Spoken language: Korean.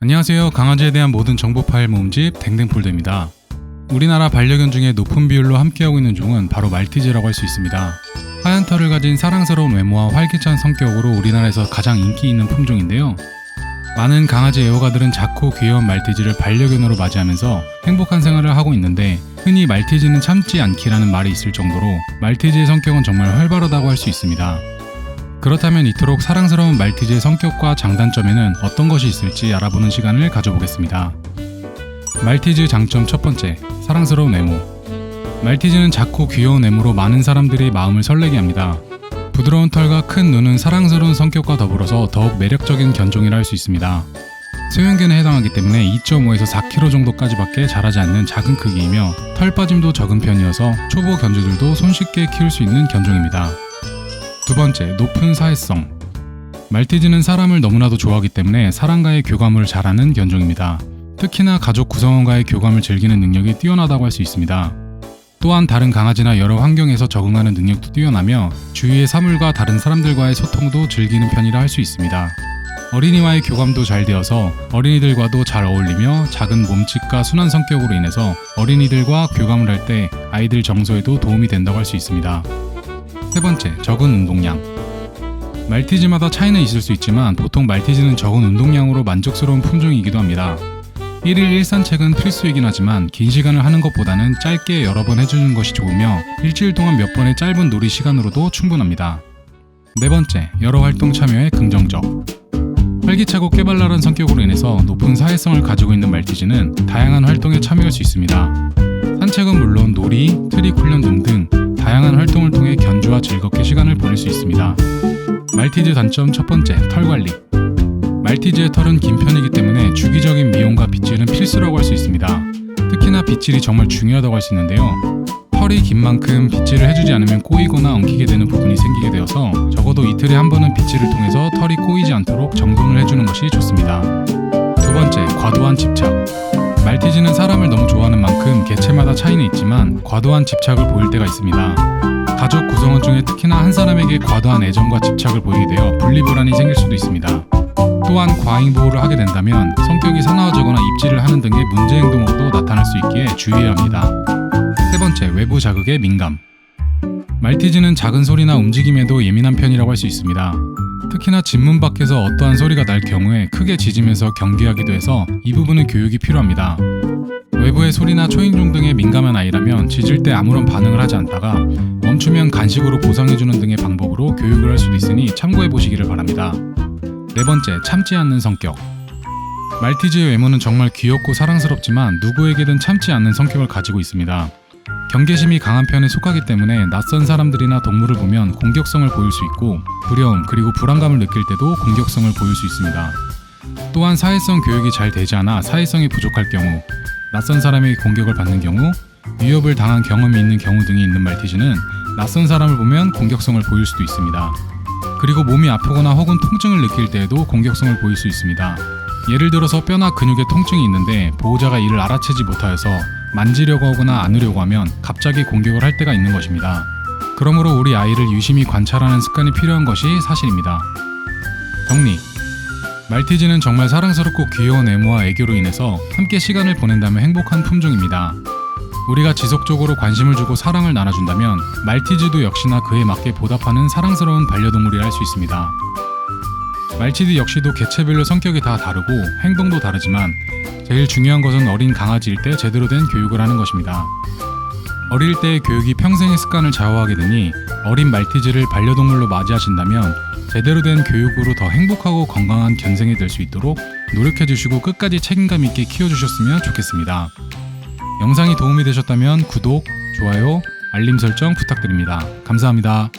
안녕하세요. 강아지에 대한 모든 정보 파일 모음집 댕댕폴더입니다. 우리나라 반려견 중에 높은 비율로 함께하고 있는 종은 바로 말티즈라고 할 수 있습니다. 하얀 털을 가진 사랑스러운 외모와 활기찬 성격으로 우리나라에서 가장 인기 있는 품종인데요. 많은 강아지 애호가들은 작고 귀여운 말티즈를 반려견으로 맞이하면서 행복한 생활을 하고 있는데, 흔히 말티즈는 참지 않기라는 말이 있을 정도로 말티즈의 성격은 정말 활발하다고 할 수 있습니다. 그렇다면 이토록 사랑스러운 말티즈의 성격과 장단점에는 어떤 것이 있을지 알아보는 시간을 가져보겠습니다. 말티즈 장점 첫 번째, 사랑스러운 외모. 말티즈는 작고 귀여운 외모로 많은 사람들이 마음을 설레게 합니다. 부드러운 털과 큰 눈은 사랑스러운 성격과 더불어서 더욱 매력적인 견종이라 할 수 있습니다. 소형견에 해당하기 때문에 2.5에서 4kg 정도까지밖에 자라지 않는 작은 크기이며 털 빠짐도 적은 편이어서 초보 견주들도 손쉽게 키울 수 있는 견종입니다. 두 번째, 높은 사회성. 말티즈는 사람을 너무나도 좋아하기 때문에 사람과의 교감을 잘하는 견종입니다. 특히나 가족 구성원과의 교감을 즐기는 능력이 뛰어나다고 할 수 있습니다. 또한 다른 강아지나 여러 환경에서 적응하는 능력도 뛰어나며 주위의 사물과 다른 사람들과의 소통도 즐기는 편이라 할 수 있습니다. 어린이와의 교감도 잘 되어서 어린이들과도 잘 어울리며 작은 몸집과 순한 성격으로 인해서 어린이들과 교감을 할 때 아이들 정서에도 도움이 된다고 할 수 있습니다. 세 번째, 적은 운동량. 말티즈마다 차이는 있을 수 있지만 보통 말티즈는 적은 운동량으로 만족스러운 품종이기도 합니다. 1일 1산책은 필수이긴 하지만 긴 시간을 하는 것보다는 짧게 여러 번 해주는 것이 좋으며 일주일 동안 몇 번의 짧은 놀이 시간으로도 충분합니다. 네 번째, 여러 활동 참여에 긍정적. 활기차고 깨발랄한 성격으로 인해서 높은 사회성을 가지고 있는 말티즈는 다양한 활동에 참여할 수 있습니다. 산책은 물론 놀이, 트릭 훈련 등등 다양한 활동을 통해 견주와 즐겁게 시간을 보낼 수 있습니다. 말티즈 단점 첫 번째, 털 관리. 말티즈의 털은 긴 편이기 때문에 주기적인 미용과 빗질은 필수라고 할 수 있습니다. 특히나 빗질이 정말 중요하다고 할 수 있는데요. 털이 긴 만큼 빗질을 해주지 않으면 꼬이거나 엉키게 되는 부분이 생기게 되어서 적어도 이틀에 한 번은 빗질을 통해서 털이 꼬이지 않도록 정돈을 해주는 것이 좋습니다. 두 번째, 과도한 집착. 말티즈는 사람을 너무 좋아하는 만큼 개체마다 차이는 있지만 과도한 집착을 보일 때가 있습니다. 가족 구성원 중에 특히나 한 사람에게 과도한 애정과 집착을 보이게 되어 분리불안이 생길 수도 있습니다. 또한 과잉 보호를 하게 된다면 성격이 사나워지거나 입질을 하는 등의 문제 행동으로도 나타날 수 있기에 주의해야 합니다. 세 번째, 외부 자극에 민감. 말티즈는 작은 소리나 움직임에도 예민한 편이라고 할 수 있습니다. 특히나 집 문 밖에서 어떠한 소리가 날 경우에 크게 짖으면서 경계하기도 해서 이 부분은 교육이 필요합니다. 외부의 소리나 초인종 등에 민감한 아이라면 짖을 때 아무런 반응을 하지 않다가 멈추면 간식으로 보상해주는 등의 방법으로 교육을 할 수도 있으니 참고해 보시기를 바랍니다. 네 번째, 참지 않는 성격. 말티즈의 외모는 정말 귀엽고 사랑스럽지만 누구에게든 참지 않는 성격을 가지고 있습니다. 경계심이 강한 편에 속하기 때문에 낯선 사람들이나 동물을 보면 공격성을 보일 수 있고 두려움 그리고 불안감을 느낄 때도 공격성을 보일 수 있습니다. 또한 사회성 교육이 잘 되지 않아 사회성이 부족할 경우, 낯선 사람에게 공격을 받는 경우, 위협을 당한 경험이 있는 경우 등이 있는 말티즈는 낯선 사람을 보면 공격성을 보일 수도 있습니다. 그리고 몸이 아프거나 혹은 통증을 느낄 때에도 공격성을 보일 수 있습니다. 예를 들어서 뼈나 근육에 통증이 있는데 보호자가 이를 알아채지 못하여서 만지려고 하거나 안으려고 하면 갑자기 공격을 할 때가 있는 것입니다. 그러므로 우리 아이를 유심히 관찰하는 습관이 필요한 것이 사실입니다. 정리. 말티즈는 정말 사랑스럽고 귀여운 외모와 애교로 인해서 함께 시간을 보낸다면 행복한 품종입니다. 우리가 지속적으로 관심을 주고 사랑을 나눠준다면 말티즈도 역시나 그에 맞게 보답하는 사랑스러운 반려동물이라 할 수 있습니다. 말티즈 역시도 개체별로 성격이 다 다르고 행동도 다르지만 제일 중요한 것은 어린 강아지일 때 제대로 된 교육을 하는 것입니다. 어릴 때의 교육이 평생의 습관을 좌우하게 되니 어린 말티즈를 반려동물로 맞이하신다면 제대로 된 교육으로 더 행복하고 건강한 견생이 될 수 있도록 노력해주시고 끝까지 책임감 있게 키워주셨으면 좋겠습니다. 영상이 도움이 되셨다면 구독, 좋아요, 알림 설정 부탁드립니다. 감사합니다.